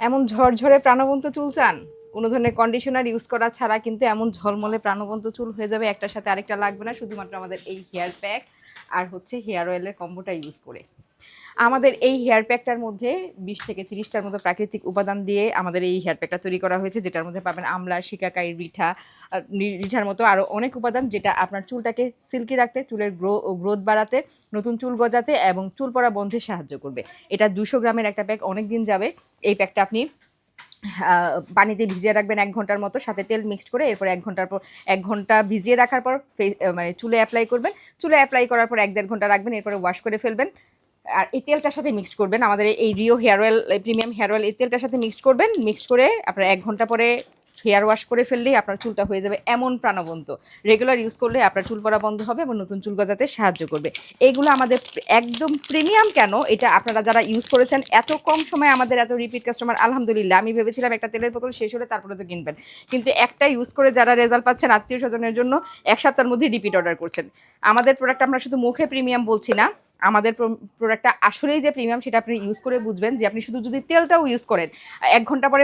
এমন ঝরঝরে প্রাণবন্ত চুল চান? কোনো ধরনের কন্ডিশনার ইউজ করা ছাড়া কিন্তু এমন ঝলমলে প্রাণবন্ত চুল হয়ে যাবে, একটার সাথে আরেকটা লাগবে না, শুধুমাত্র আমাদের এই হেয়ার প্যাক আর হচ্ছে হেয়ার অয়েলের কম্বোটা ইউজ করে। আমাদের এই হেয়ার প্যাকটার মধ্যে 20 থেকে 30টার মতো প্রাকৃতিক উপাদান দিয়ে আমাদের এই হেয়ার প্যাকটা তৈরি করা হয়েছে, যেটার মধ্যে পাবেন আমলা, শিকাকাই, রিঠার মতো আরও অনেক উপাদান, যেটা আপনার চুলটাকে সিল্কি রাখতে, চুলের গ্রোথ বাড়াতে, নতুন চুল গজাতে এবং চুল পড়া বন্ধে সাহায্য করবে। এটা 200 গ্রামের একটা প্যাক, অনেক দিন যাবে। এই প্যাকটা আপনি পানিতে ভিজিয়ে রাখবেন 1 ঘন্টার মতো, সাথে তেল মিক্সড করে। এরপর 1 ঘন্টা ভিজিয়ে রাখার পর মানে চুলে অ্যাপ্লাই করবেন। চুলে অ্যাপ্লাই করার পর 1-1.5 ঘন্টা রাখবেন, এরপরে ওয়াশ করে ফেলবেন। আর এই তেলটার সাথে মিক্সড করবেন, আমাদের এই Rio hair oil, premium hair oil, এই তেলটার সাথে মিক্সড করবেন। মিক্সড করে আপনার 1 ঘন্টা পরে হেয়ার ওয়াশ করে ফেললেই আপনার চুলটা হয়ে যাবে এমন প্রাণবন্ত। রেগুলার ইউজ করলে আপনার চুল পড়া বন্ধ হবে এবং নতুন চুল গজাতে সাহায্য করবে। এইগুলো আমাদের একদম প্রিমিয়াম। কেন এটা আপনারা যারা ইউজ করেছেন এত কম সময়ে, আমাদের এত রিপিট কাস্টমার, আলহামদুলিল্লাহ। আমি ভেবেছিলাম একটা তেলের বোতল শেষ হলে তারপরে তো কিনবেন, কিন্তু একটা ইউজ করে যারা রেজাল্ট পাচ্ছেন, আত্মীয় স্বজনের জন্য 1 সপ্তাহের মধ্যে রিপিট অর্ডার করছেন। আমাদের প্রোডাক্ট আমরা শুধু মুখে প্রিমিয়াম বলছি না, আমাদের প্রোডাক্টটা আসলেই যে প্রিমিয়াম সেটা আপনি ইউজ করে বুঝবেন। যে আপনি শুধু যদি তেলটাও ইউজ করেন, 1 ঘন্টা পরে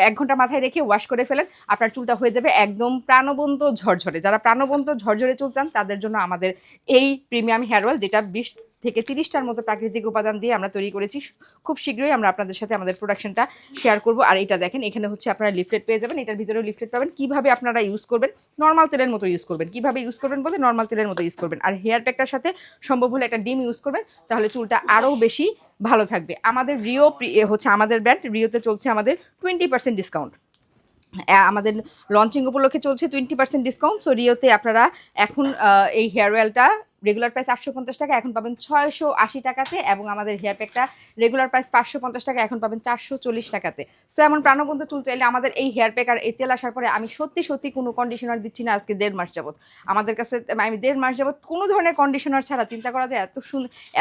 1 ঘন্টা মাথায় রেখে ওয়াশ করে ফেলেন, আপনার চুলটা হয়ে যাবে একদম প্রাণবন্ত ঝরঝরে। যারা প্রাণবন্ত ঝরঝরে চুল চান তাদের জন্য আমাদের এই প্রিমিয়াম হেয়ার অয়েল, যেটা 20 থেকে 30টার মতো প্রাকৃতিক উপাদান দিয়ে আমরা তৈরি করেছি। খুব শীঘ্রই আমরা আপনাদের সাথে আমাদের প্রোডাকশনটা শেয়ার করব। আর এটা দেখেন, এখানে হচ্ছে আপনারা লিফলেট পেয়ে যাবেন, এটার ভিতরেও লিফলেট পাবেন কিভাবে আপনারা ইউজ করবেন। নর্মাল তেলের মতো ইউজ করবেন, কিভাবে ইউজ করবেন বলতে নর্মাল তেলের মতো ইউজ করবেন। আর হেয়ার প্যাকটার সাথে সম্ভব হলে একটা ডিম ইউজ করবেন, তাহলে চুলটা আরও বেশি ভালো থাকবে। আমাদের রিও হচ্ছে আমাদের ব্র্যান্ড, রিওতে চলছে আমাদের 20% ডিসকাউন্ট। আমাদের লঞ্চিং উপলক্ষে চলছে 20% ডিসকাউন্ট। সো রিওতে আপনারা এখন এই হেয়ার অয়েলটা রেগুলার প্রাইস 850 টাকা, এখন পাবেন 680 টাকাতে, এবং আমাদের হেয়ার প্যাকটা রেগুলার প্রাইস 550 টাকা, এখন পাবেন 440 টাকাতে। সো এমন প্রাণবন্ত চুল চাইলে আমাদের এই হেয়ার প্যাক আর এই তেল আসার পরে আমি সত্যি সত্যি কোনো কন্ডিশনার দিচ্ছি না আজকে 1.5 মাস যাবত। আমাদের কাছে আমি 1.5 মাস যাবত কোনো ধরনের কন্ডিশনার ছাড়া, চিন্তা করা যায়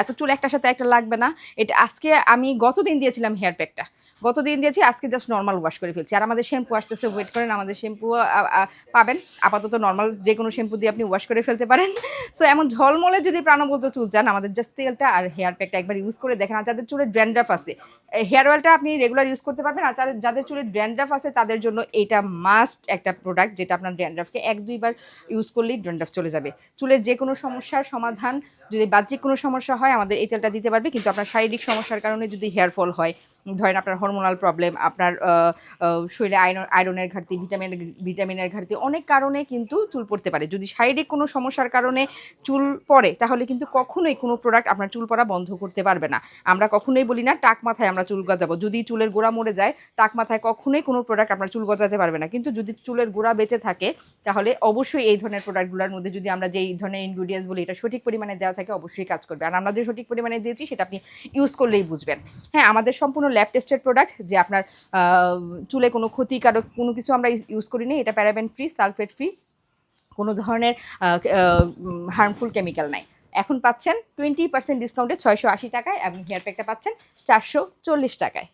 এত চুল একটার সাথে একটা লাগবে না। এটা আজকে আমি গতদিন দিয়েছিলাম হেয়ার প্যাকটা, গতদিন দিয়েছি, আজকে জাস্ট নর্মাল ওয়াশ করে ফেলছি। আর আমাদের শ্যাম্পু আসতেছে, ওয়েট করেন, আমাদের শ্যাম্পু পাবেন। আপাতত নর্মাল যে কোনো শ্যাম্পু দিয়ে আপনি ওয়াশ করে ফেলতে পারেন। সো এমন ঝলমলে যদি প্রাণবন্ত চুল চান, আমাদের জাস্ট তেলটা আর হেয়ার প্যাকটা একবার ইউজ করে দেখেন। আর যাদের চুলে ড্যান্ড্রাফ আছে, হেয়ার অয়েলটা আপনি রেগুলার ইউজ করতে পারবেন। আর যাদের চুলে ড্যান্ড্রাফ আছে তাদের জন্য এটা মাস্ট একটা প্রোডাক্ট, যেটা আপনার ড্যান্ড্রাফকে 1-2 বার ইউজ করলেই ড্যান্ড্রাফ চলে যাবে। চুলের যে কোনো সমস্যার সমাধান, যদি বাহ্যিক কোনো সমস্যা হয় আমাদের এই তেলটা দিতে পারবে। কিন্তু আপনার শারীরিক সমস্যার কারণে যদি হেয়ার ফল হয়, ধরেন আপনার হরমোনাল প্রবলেম, আপনার শরীরে আয়রনের ঘাটতি, ভিটামিনের ঘাটতি, অনেক কারণে কিন্তু চুল পড়তে পারে। যদি শারীরিক কোনো সমস্যার কারণে চুল পড়ে, তাহলে কিন্তু কখনোই কোনো প্রোডাক্ট আপনার চুল পড়া বন্ধ করতে পারবে না। আমরা কখনোই বলি না টাক মাথায় আমরা চুল গজাবো। যদি চুলের গোড়া মরে যায়, টাক মাথায় কখনোই কোনো প্রোডাক্ট আপনার চুল গজাতে পারবে না। কিন্তু যদি চুলের গোড়া বেঁচে থাকে, তাহলে অবশ্যই এই ধরনের প্রোডাক্টগুলোর মধ্যে যদি আমরা যেই ধরনের ইনগ্রিডিয়েন্টস বলি এটা সঠিক পরিমাণে দেওয়া থাকে, অবশ্যই কাজ করবে। আর আমরা যে সঠিক পরিমাণে দিয়েছি সেটা আপনি ইউজ করলেই বুঝবেন। হ্যাঁ, আমাদের সম্পূর্ণ ল্যাব টেস্টেড প্রোডাক্ট, যে আপনার চুলে কোনো ক্ষতিকারক কোনো কিছু আমরা ইউজ করিনি। এটা প্যারাবেন ফ্রি, সালফেট ফ্রি, কোনো ধরনের হার্মফুল কেমিক্যাল নাই। এখন পাচ্ছেন 20% ডিসকাউন্টে 680 টাকায়, এবং হেয়ার প্যাকটা পাচ্ছেন 440 টাকায়।